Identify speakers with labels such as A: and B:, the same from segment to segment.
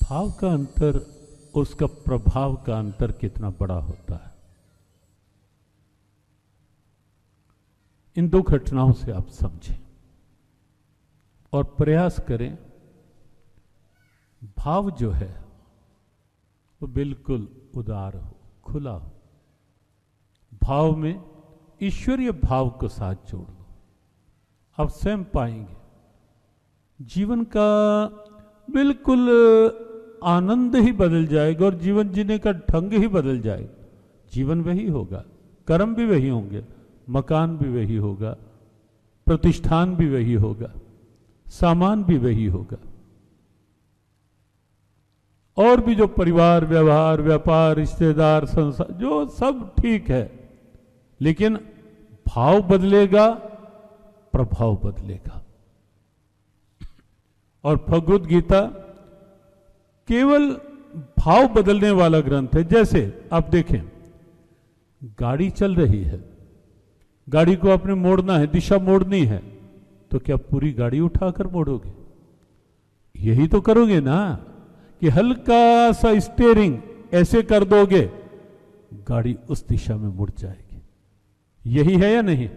A: भाव का अंतर, उसका प्रभाव का अंतर कितना बड़ा होता है। इन दो घटनाओं से आप समझें और प्रयास करें भाव जो है वो बिल्कुल उदार हो, खुला हो। भाव में ईश्वरीय भाव को साथ जोड़ लो, आप स्वयं पाएंगे जीवन का बिल्कुल आनंद ही बदल जाएगा और जीवन जीने का ढंग ही बदल जाएगा। जीवन वही होगा, कर्म भी वही होंगे, मकान भी वही होगा, प्रतिष्ठान भी वही होगा, सामान भी वही होगा, और भी जो परिवार, व्यवहार, व्यापार, रिश्तेदार, संसार, जो सब ठीक है, लेकिन भाव बदलेगा, प्रभाव बदलेगा। और भगवद गीता केवल भाव बदलने वाला ग्रंथ है। जैसे आप देखें, गाड़ी चल रही है, गाड़ी को आपने मोड़ना है, दिशा मोड़नी है, तो क्या पूरी गाड़ी उठाकर मोड़ोगे? यही तो करोगे ना कि हल्का सा स्टीयरिंग ऐसे कर दोगे, गाड़ी उस दिशा में मुड़ जाएगी। यही है या नहीं?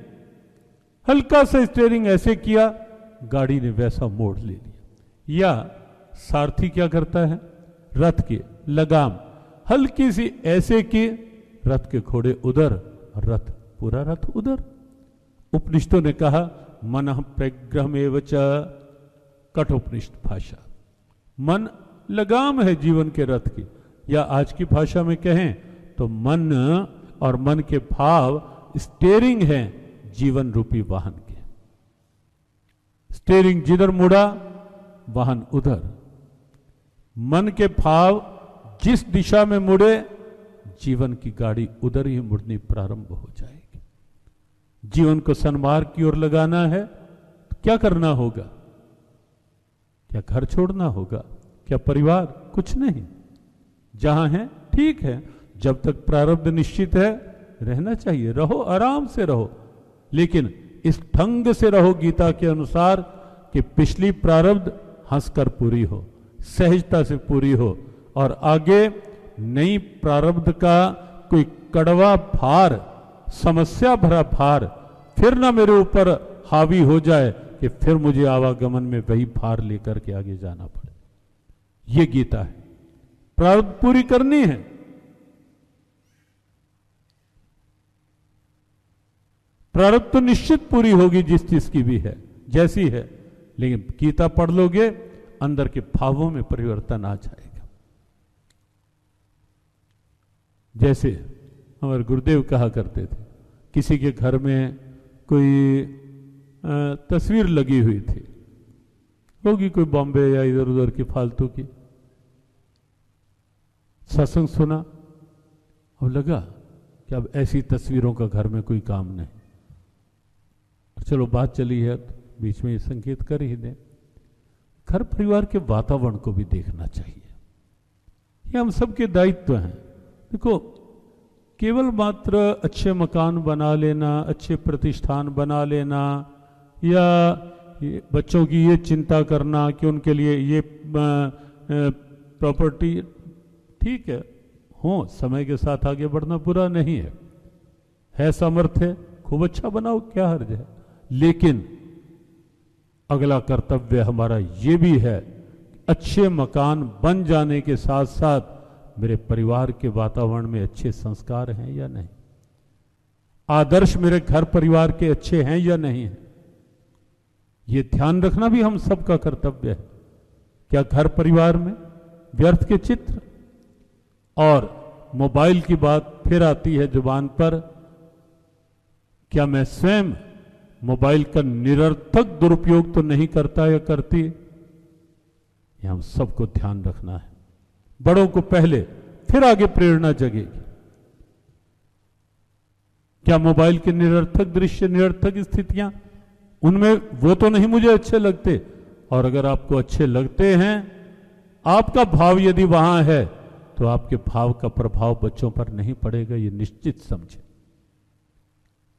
A: हल्का सा स्टीयरिंग ऐसे किया, गाड़ी ने वैसा मोड़ ले लिया। या सारथी क्या करता है? रथ की लगाम हल्की सी ऐसे की, रथ के घोड़े उधर, रथ पूरा रथ उधर। उपनिषदों ने कहा मनः प्रग्रहमेव च, कठोपनिषद भाषा। मन लगाम है जीवन के रथ की, या आज की भाषा में कहें तो मन और मन के भाव स्टीयरिंग है जीवन रूपी वाहन के। स्टीयरिंग जिधर मुड़ा, वाहन उधर। मन के भाव जिस दिशा में मुड़े, जीवन की गाड़ी उधर ही मुड़नी प्रारंभ हो जाएगी। जीवन को सन्मार्ग की ओर लगाना है तो क्या करना होगा? क्या घर छोड़ना होगा? क्या परिवार? कुछ नहीं। जहां है ठीक है, जब तक प्रारब्ध निश्चित है रहना चाहिए, रहो, आराम से रहो, लेकिन इस ढंग से रहो गीता के अनुसार कि पिछली प्रारब्ध हंसकर पूरी हो, सहजता से पूरी हो, और आगे नई प्रारब्ध का कोई कड़वा भार, समस्या भरा भार फिर ना मेरे ऊपर हावी हो जाए कि फिर मुझे आवागमन में वही भार लेकर के आगे जाना पड़े। ये गीता है। प्रारब्ध पूरी करनी है, प्रारब्ध तो निश्चित पूरी होगी जिस चीज की भी है, जैसी है, लेकिन गीता पढ़ लोगे अंदर के भावों में परिवर्तन आ जाएगा। जैसे हमारे गुरुदेव कहा करते थे, किसी के घर में कोई तस्वीर लगी हुई थी, होगी कोई बॉम्बे या इधर उधर की फालतू की, सत्संग सुना और लगा कि अब ऐसी तस्वीरों का घर में कोई काम नहीं। चलो बात चली है तो बीच में ये संकेत कर ही दें, घर परिवार के वातावरण को भी देखना चाहिए। ये हम सबके दायित्व हैं। देखो, केवल मात्र अच्छे मकान बना लेना, अच्छे प्रतिष्ठान बना लेना, या बच्चों की ये चिंता करना कि उनके लिए ये प्रॉपर्टी, ठीक है, हो, समय के साथ आगे बढ़ना बुरा नहीं है सामर्थ्य, खूब अच्छा बनाओ, क्या हर्ज है। लेकिन अगला कर्तव्य हमारा ये भी है, अच्छे मकान बन जाने के साथ साथ मेरे परिवार के वातावरण में अच्छे संस्कार हैं या नहीं, आदर्श मेरे घर परिवार के अच्छे हैं या नहीं है, ये ध्यान रखना भी हम सबका कर्तव्य है। क्या घर परिवार में व्यर्थ के चित्र, और मोबाइल की बात फिर आती है जुबान पर, क्या मैं स्वयं मोबाइल का निरर्थक दुरुपयोग तो नहीं करता या करती? ये हम सबको ध्यान रखना है। बड़ों को पहले, फिर आगे प्रेरणा जगेगी। क्या मोबाइल के निरर्थक दृश्य, निरर्थक स्थितियां, उनमें वो तो नहीं मुझे अच्छे लगते, और अगर आपको अच्छे लगते हैं, आपका भाव यदि वहां है, तो आपके भाव का प्रभाव बच्चों पर नहीं पड़ेगा, ये निश्चित समझे।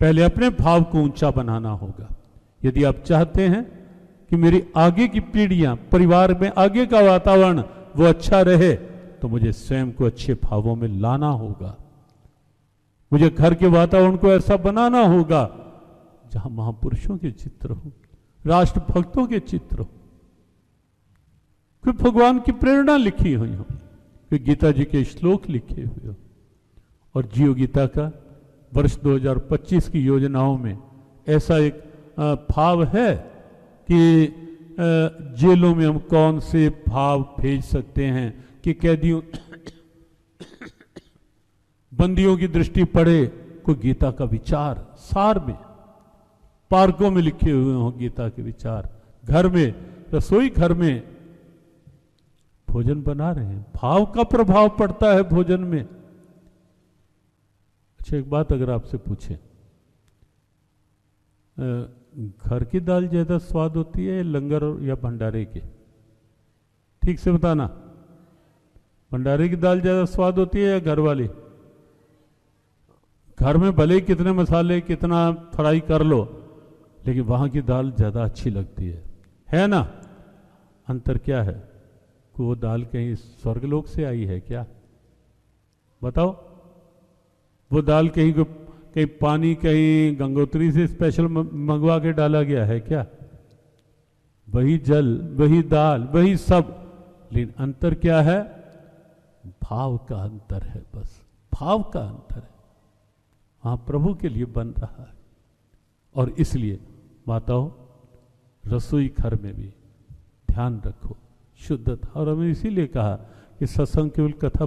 A: पहले अपने भाव को ऊंचा बनाना होगा। यदि आप चाहते हैं कि मेरी आगे की पीढ़ियां, परिवार में आगे का वातावरण वो अच्छा रहे तो मुझे स्वयं को अच्छे भावों में लाना होगा। मुझे घर के वातावरण को ऐसा बनाना होगा जहां महापुरुषों के चित्र हो, राष्ट्रभक्तों के चित्र हो, कोई भगवान की प्रेरणा लिखी हुई हो, कोई गीता जी के श्लोक लिखे हुए हो। और जियो गीता का वर्ष 2025 की योजनाओं में ऐसा एक भाव है कि जेलों में हम कौन से भाव भेज सकते हैं कि कैदियों बंदियों की दृष्टि पड़े, कोई गीता का विचार सार में, पार्कों में लिखे हुए हों गीता के विचार, घर में, रसोई घर में भोजन बना रहे हैं, भाव का प्रभाव पड़ता है भोजन में। अच्छा, एक बात अगर आपसे पूछे, घर की दाल ज्यादा स्वाद होती है लंगर या भंडारे की? ठीक से बताना, भंडारे की दाल ज्यादा स्वाद होती है या घर वाली? घर में भले ही कितने मसाले कितना फ्राई कर लो, लेकिन वहां की दाल ज्यादा अच्छी लगती है ना? अंतर क्या है? कि वो दाल कहीं स्वर्गलोक से आई है क्या? बताओ। वो दाल कहीं पानी, कहीं गंगोत्री से स्पेशल मंगवा के डाला गया है क्या? वही जल, वही दाल, वही सब, लेकिन अंतर क्या है? भाव का अंतर है, बस भाव का अंतर है। वहां प्रभु के लिए बन रहा है। और इसलिए माताओं, रसोई घर में भी ध्यान रखो शुद्धता। और हमें इसीलिए कहा कि सत्संग केवल कथा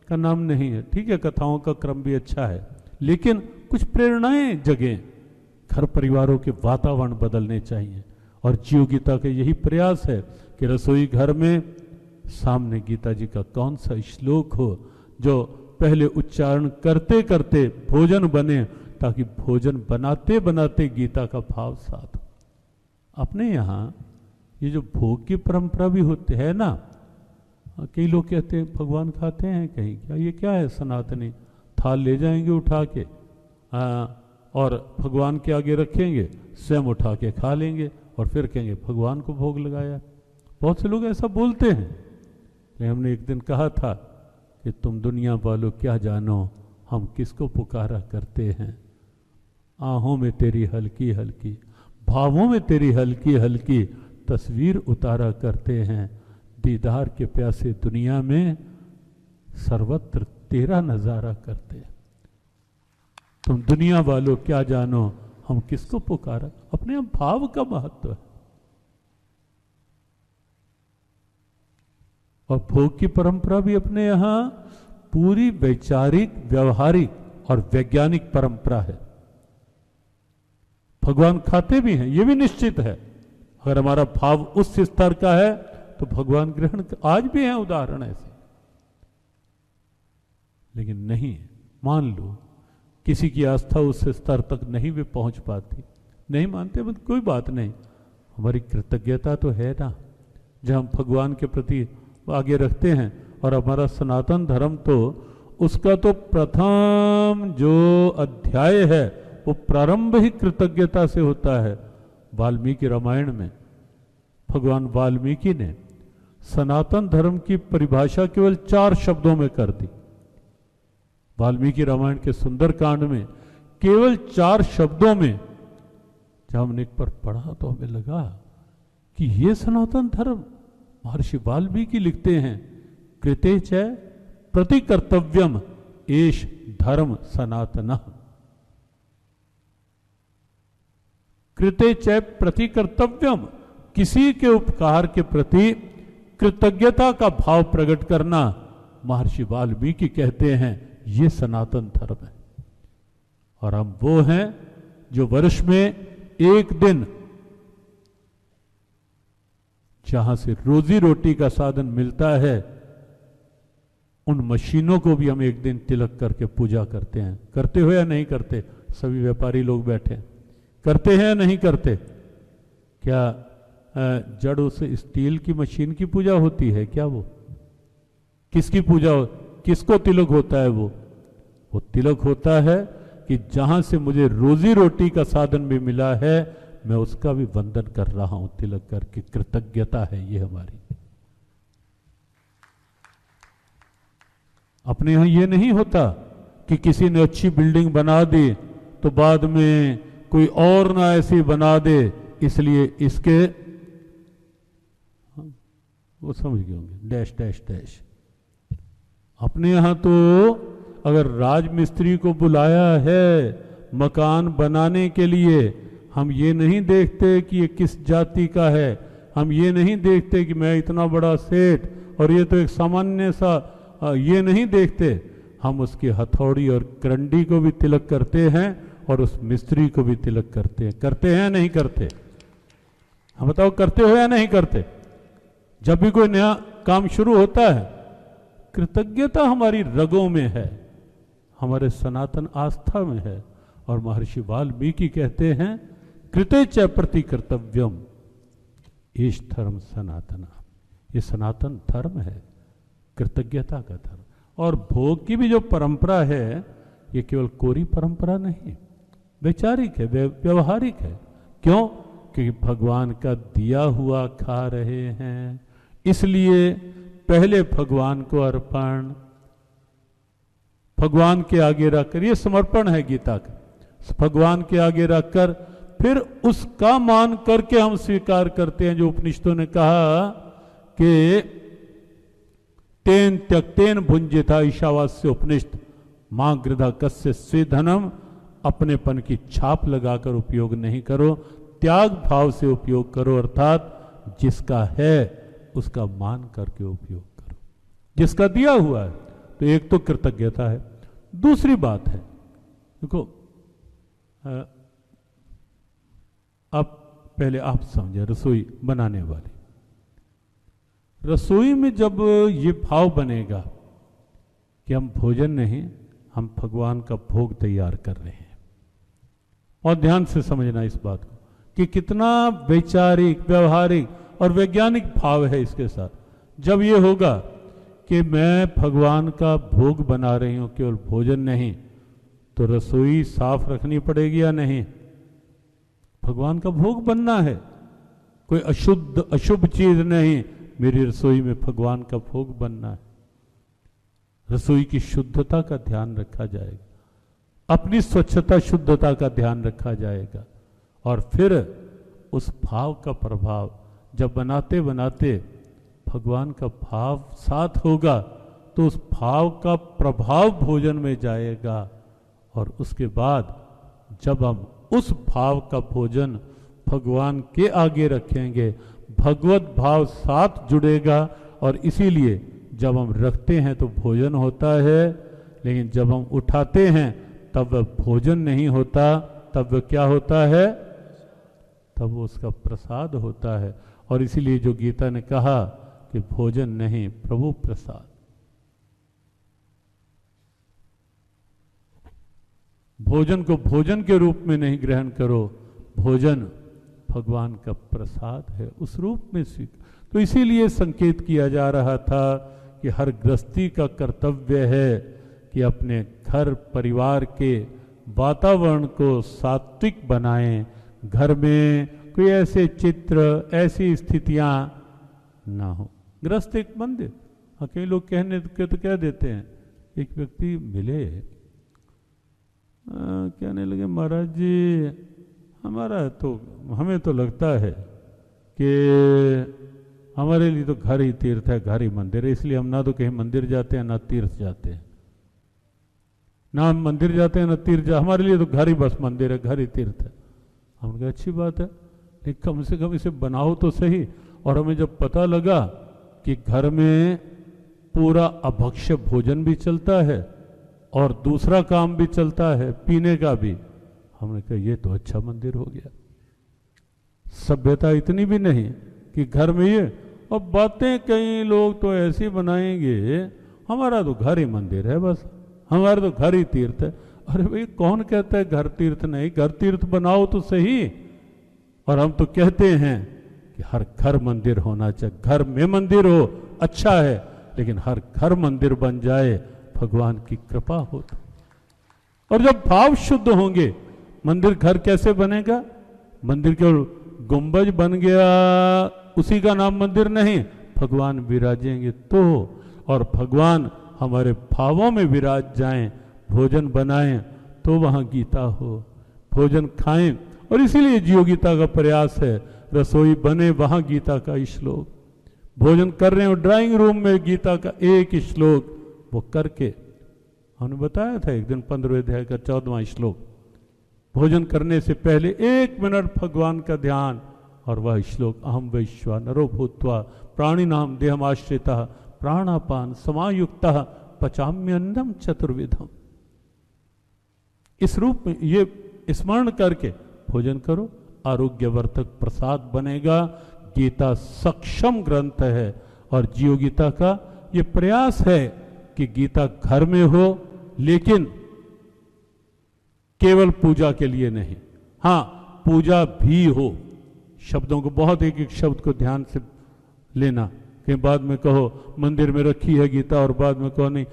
A: का नाम नहीं है। ठीक है, कथाओं का क्रम भी अच्छा है, लेकिन कुछ प्रेरणाएं जगें, घर परिवारों के वातावरण बदलने चाहिए। और जियो गीता का यही प्रयास है कि रसोई घर में सामने गीता जी का कौन सा श्लोक हो जो पहले उच्चारण करते करते भोजन बने, ताकि भोजन बनाते बनाते गीता का भाव साथ हो। अपने यहाँ ये जो भोग की परंपरा भी होती है ना, कई लोग कहते हैं भगवान खाते हैं कहीं, क्या ये क्या है? सनातनी थाल ले जाएंगे उठा के और भगवान के आगे रखेंगे, स्वयं उठा के खा लेंगे और फिर कहेंगे भगवान को भोग लगाया। बहुत से लोग ऐसा बोलते हैं, लेकिन हमने एक दिन कहा था कि तुम दुनिया वालों क्या जानो हम किसको पुकारा करते हैं। आहों में तेरी हल्की हल्की, भावों में तेरी हल्की हल्की तस्वीर उतारा करते हैं। दीदार के प्यासे दुनिया में सर्वत्र तेरा नजारा करते हैं। तुम दुनिया वालों क्या जानो हम किसको पुकारा। अपने आप भाव का महत्व है। और भोग की परंपरा भी अपने यहां पूरी वैचारिक, व्यवहारिक और वैज्ञानिक परंपरा है। भगवान खाते भी हैं, यह भी निश्चित है। अगर हमारा भाव उस स्तर का है तो भगवान ग्रहण, आज भी हैं उदाहरण ऐसे। लेकिन नहीं, मान लो किसी की आस्था उस स्तर तक नहीं भी पहुंच पाती, नहीं मानते, मतलब कोई बात नहीं, हमारी कृतज्ञता तो है ना, जब हम भगवान के प्रति आगे रखते हैं। और हमारा सनातन धर्म तो उसका तो प्रथम जो अध्याय है वो प्रारंभ ही कृतज्ञता से होता है। वाल्मीकि रामायण में भगवान वाल्मीकि ने सनातन धर्म की परिभाषा केवल 4 शब्दों में कर दी। वाल्मीकि रामायण के सुंदरकांड में केवल 4 शब्दों में जब हमने एक पर पढ़ा तो हमें लगा कि ये सनातन धर्म। महर्षि वाल्मीकि लिखते हैं, कृते च प्रतिकर्तव्यम एष धर्म सनातनः। कृते च प्रतिकर्तव्यम, किसी के उपकार के प्रति कृतज्ञता का भाव प्रकट करना, महर्षि वाल्मीकि कहते हैं ये सनातन धर्म है। और हम वो हैं जो वर्ष में एक दिन जहां से रोजी रोटी का साधन मिलता है, उन मशीनों को भी हम एक दिन तिलक करके पूजा करते हैं। करते हो या नहीं करते? सभी व्यापारी लोग बैठे करते हैं या नहीं करते? क्या जड़ से स्टील की मशीन की पूजा होती है क्या? वो किसकी पूजा हो, किसको तिलक होता है? वो तिलक होता है कि जहां से मुझे रोजी रोटी का साधन भी मिला है, मैं उसका भी वंदन कर रहा हूं तिलक करके। कृतज्ञता है ये हमारी। अपने यहां ये नहीं होता कि किसी ने अच्छी बिल्डिंग बना दी तो बाद में कोई और ना ऐसी बना दे, इसलिए इसके, वो समझ गए होंगे, डैश डैश डैश। अपने यहां तो अगर राजमिस्त्री को बुलाया है मकान बनाने के लिए, हम ये नहीं देखते कि ये किस जाति का है, हम ये नहीं देखते कि मैं इतना बड़ा सेठ और ये तो एक सामान्य सा, ये नहीं देखते। हम उसकी हथौड़ी और करंडी को भी तिलक करते हैं और उस मिस्त्री को भी तिलक करते हैं नहीं करते? हम बताओ, करते हो या नहीं करते? जब भी कोई नया काम शुरू होता है, कृतज्ञता हमारी रगों में है, हमारे सनातन आस्था में है। और महर्षि वाल्मीकि कहते हैं, कृते च प्रति कर्तव्यम ईश धर्म सनातना। ये सनातन धर्म है, कृतज्ञता का धर्म। और भोग की भी जो परंपरा है, ये केवल कोरी परंपरा नहीं, वैचारिक है, व्यवहारिक है। क्यों? क्योंकि भगवान का दिया हुआ खा रहे हैं, इसलिए पहले भगवान को अर्पण, भगवान के आगे रखकर, ये समर्पण है गीता का, भगवान के आगे रखकर फिर उसका मान करके हम स्वीकार करते हैं। जो उपनिषदों ने कहा कि तेन त्यक्तेन भुंजिता ईशावास्य उपनिषद मां गृधा कस्य स्वेधनम, अपनेपन की छाप लगाकर उपयोग नहीं करो, त्याग भाव से उपयोग करो, अर्थात जिसका है उसका मान करके उपयोग करो, जिसका दिया हुआ है। तो एक तो कृतज्ञता है। दूसरी बात है, देखो अब पहले आप समझे, रसोई बनाने वाले, रसोई में जब ये भाव बनेगा कि हम भोजन नहीं, हम भगवान का भोग तैयार कर रहे हैं, और ध्यान से समझना इस बात को कि कितना वैचारिक, व्यवहारिक और वैज्ञानिक भाव है इसके साथ। जब ये होगा कि मैं भगवान का भोग बना रही हूं, केवल भोजन नहीं, तो रसोई साफ रखनी पड़ेगी या नहीं? भगवान का भोग बनना है, कोई अशुभ चीज नहीं, मेरी रसोई में भगवान का भोग बनना है। रसोई की शुद्धता का ध्यान रखा जाएगा, अपनी स्वच्छता शुद्धता का ध्यान रखा जाएगा, और फिर उस भाव का प्रभाव, जब बनाते बनाते भगवान का भाव साथ होगा तो उस भाव का प्रभाव भोजन में जाएगा। और उसके बाद जब हम उस भाव का भोजन भगवान के आगे रखेंगे, भगवत भाव साथ जुड़ेगा, और इसीलिए जब हम रखते हैं तो भोजन होता है, लेकिन जब हम उठाते हैं तब वह भोजन नहीं होता, तब वह क्या होता है? तब वो उसका प्रसाद होता है। और इसीलिए जो गीता ने कहा कि भोजन नहीं, प्रभु प्रसाद। भोजन को भोजन के रूप में नहीं ग्रहण करो, भोजन भगवान का प्रसाद है, उस रूप में स्वीकार। तो इसीलिए संकेत किया जा रहा था कि हर गृहस्थी का कर्तव्य है कि अपने घर परिवार के वातावरण को सात्विक बनाएं, घर में कोई ऐसे चित्र, ऐसी स्थितियां ना हो। गृहस्थ एक मंदिर, कई लोग कहने के तो कह देते हैं। एक व्यक्ति मिले, कहने लगे, महाराज जी हमारा तो, हमें तो लगता है कि हमारे लिए तो घर ही तीर्थ है, घर ही मंदिर है, इसलिए हम ना तो कहीं मंदिर जाते हैं ना तीर्थ जाते हैं, ना हम मंदिर जाते हैं ना तीर्थ हमारे लिए तो घर ही बस मंदिर है, घर ही तीर्थ है। हमने कहा अच्छी बात है, लेकिन कम से कम इसे बनाओ तो सही। और हमें जब पता लगा कि घर में पूरा अभक्ष्य भोजन भी चलता है और दूसरा काम भी चलता है, पीने का भी, हमने कहा ये तो अच्छा मंदिर हो गया। सभ्यता इतनी भी नहीं कि घर में ये, और बातें कई लोग तो ऐसी बनाएंगे, हमारा तो घर ही मंदिर है, बस हमारा तो घर ही तीर्थ है। अरे भाई कौन कहता है घर तीर्थ नहीं? घर तीर्थ बनाओ तो सही। और हम तो कहते हैं कि हर घर मंदिर होना चाहिए, घर में मंदिर हो अच्छा है, लेकिन हर घर मंदिर बन जाए, भगवान की कृपा हो। और जब भाव शुद्ध होंगे, मंदिर घर कैसे बनेगा? मंदिर केवल गुंबज बन गया उसी का नाम मंदिर नहीं, भगवान विराजेंगे तो। और भगवान हमारे भावों में विराज जाएं, भोजन बनाएं तो वहां गीता हो, भोजन खाएं। और इसीलिए जीव गीता का प्रयास है, रसोई बने वहां गीता का श्लोक, भोजन कर रहे हो ड्राइंग रूम में गीता का एक श्लोक वो करके, हमने बताया था एक दिन 15वें अध्याय का 14वां श्लोक, भोजन करने से पहले 1 मिनट भगवान का ध्यान, और वह श्लोक अहम वैश्वानरो भूत्वा प्राणिनाम देहमाश्रितः प्राणापान समायुक्तः पचाम्यन्नम चतुर्विधम। इस रूप में ये स्मरण करके भोजन करो, आरोग्यवर्धक प्रसाद बनेगा। गीता सक्षम ग्रंथ है और जीव गीता का ये प्रयास है कि गीता घर में हो, लेकिन केवल पूजा के लिए नहीं, हाँ पूजा भी हो। शब्दों को बहुत एक एक शब्द को ध्यान से लेना, कहीं बाद में कहो मंदिर में रखी है गीता और बाद में कहो नहीं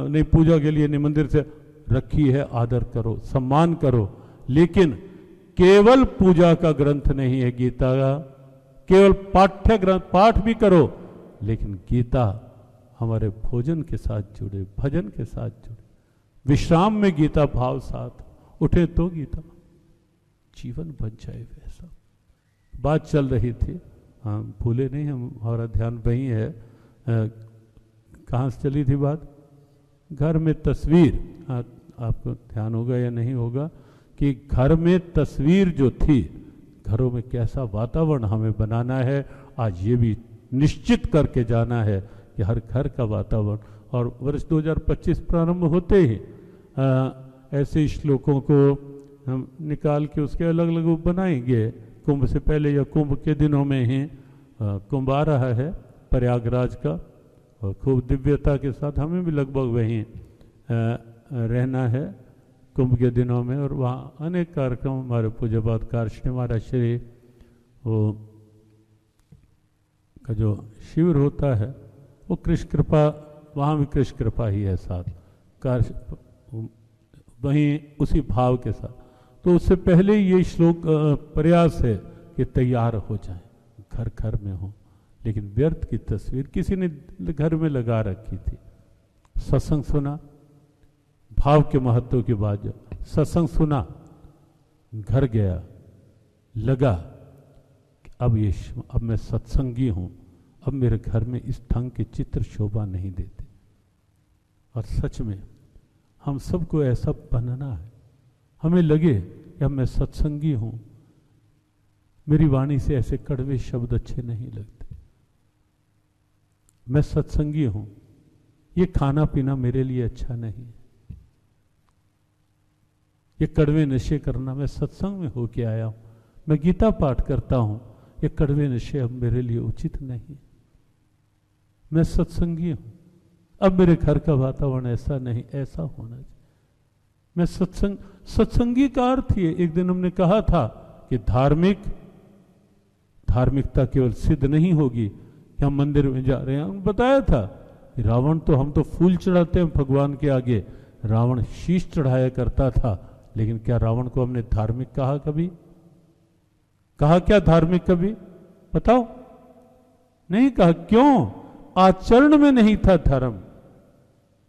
A: नहीं पूजा के लिए नहीं, मंदिर से रखी है, आदर करो, सम्मान करो, लेकिन केवल पूजा का ग्रंथ नहीं है गीता का, केवल पाठ्य ग्रंथ, पाठ भी करो, लेकिन गीता हमारे भोजन के साथ जुड़े, भजन के साथ जुड़े, विश्राम में गीता भाव साथ, उठे तो गीता, जीवन बन जाए वैसा। बात चल रही थी, हाँ भूले नहीं हम, हमारा ध्यान वही है। कहाँ से चली थी बात? घर में तस्वीर, आपको ध्यान होगा या नहीं होगा कि घर में तस्वीर जो थी, घरों में कैसा वातावरण हमें बनाना है, आज ये भी निश्चित करके जाना है कि हर घर का वातावरण, और वर्ष 2025 प्रारंभ होते ही ऐसे श्लोकों को हम निकाल के उसके अलग अलग बनाएंगे। कुंभ से पहले या कुंभ के दिनों में ही कुंभ आ रहा है प्रयागराज का, और खूब दिव्यता के साथ हमें भी लगभग वहीं रहना है कुंभ के दिनों में, और वहाँ अनेक कार्यक्रम हमारे पूज्यपाद कार्य महाराज श्री वो का जो शिविर होता है वो कृष्ण कृपा, वहाँ भी कृष्ण कृपा ही है साथ कार्य, वहीं उसी भाव के साथ। तो उससे पहले ये श्लोक प्रयास है कि तैयार हो जाए, घर घर में हो, लेकिन व्यर्थ की तस्वीर किसी ने घर में लगा रखी थी। सत्संग सुना, भाव के महत्व की बात, जो सत्संग सुना, घर गया, लगा कि अब मैं सत्संगी हूं, अब मेरे घर में इस ढंग के चित्र शोभा नहीं देते। और सच में हम सबको ऐसा बनना है, हमें लगे कि अब मैं सत्संगी हूं, मेरी वाणी से ऐसे कड़वे शब्द अच्छे नहीं लगते, मैं सत्संगी हूं, ये खाना पीना मेरे लिए अच्छा नहीं, ये कड़वे नशे करना, मैं सत्संग में होके आया हूं, मैं गीता पाठ करता हूं, ये कड़वे नशे अब मेरे लिए उचित नहीं, मैं सत्संगी हूं, अब मेरे घर का वातावरण ऐसा नहीं, ऐसा होना चाहिए। मैं सत्संगी का अर्थ ही, एक दिन हमने कहा था कि धार्मिकता केवल सिद्ध नहीं होगी कि हम मंदिर में जा रहे हैं। हमने बताया था कि रावण तो, हम तो फूल चढ़ाते हैं भगवान के आगे, रावण शीश चढ़ाया करता था, लेकिन क्या रावण को हमने धार्मिक कहा कभी? कहा क्या धार्मिक कभी? बताओ, नहीं कहा। क्यों? आचरण में नहीं था धर्म।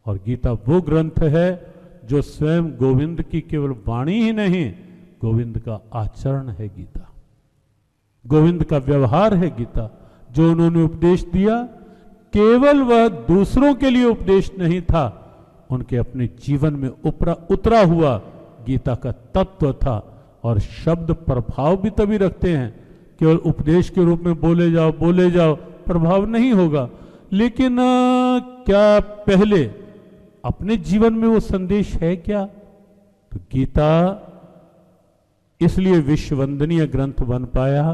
A: और गीता वो ग्रंथ है जो स्वयं गोविंद की केवल वाणी ही नहीं, गोविंद का आचरण है गीता, गोविंद का व्यवहार है गीता। जो उन्होंने उपदेश दिया, केवल वह दूसरों के लिए उपदेश नहीं था, उनके अपने जीवन में उतरा हुआ गीता का तत्व था। और शब्द प्रभाव भी तभी रखते हैं, केवल उपदेश के रूप में बोले जाओ, प्रभाव नहीं होगा। लेकिन क्या पहले अपने जीवन में वो संदेश है क्या? तो गीता इसलिए विश्ववंदनीय ग्रंथ बन पाया,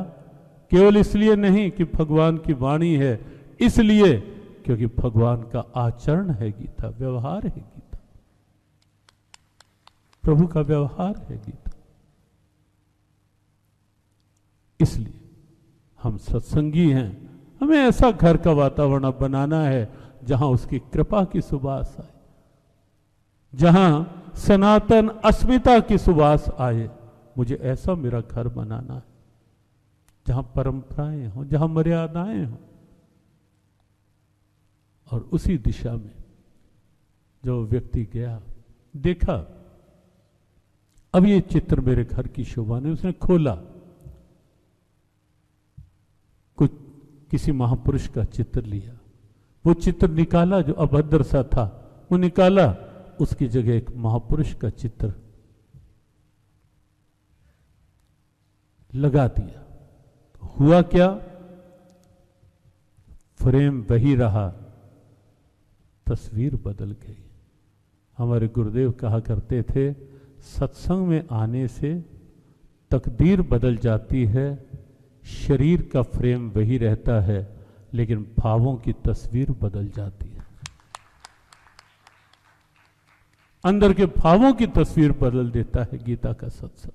A: केवल इसलिए नहीं कि भगवान की वाणी है, इसलिए क्योंकि भगवान का आचरण है गीता, व्यवहार है गीता, प्रभु का व्यवहार है गीता। इसलिए हम सत्संगी हैं, हमें ऐसा घर का वातावरण बनाना है जहां उसकी कृपा की सुवास आए, जहां सनातन अस्मिता की सुवास आए। मुझे ऐसा मेरा घर बनाना है जहां परंपराएं हों, जहां मर्यादाएं हों। और उसी दिशा में जो व्यक्ति गया, देखा अब ये चित्र मेरे घर की शोभा नहीं, उसने खोला, कुछ किसी महापुरुष का चित्र लिया, वो चित्र निकाला जो अभद्र सा था, वो निकाला, उसकी जगह एक महापुरुष का चित्र लगा दिया। हुआ क्या, फ्रेम वही रहा, तस्वीर बदल गई। हमारे गुरुदेव कहा करते थे, सत्संग में आने से तकदीर बदल जाती है, शरीर का फ्रेम वही रहता है लेकिन भावों की तस्वीर बदल जाती है। अंदर के भावों की तस्वीर बदल देता है गीता का सत्संग।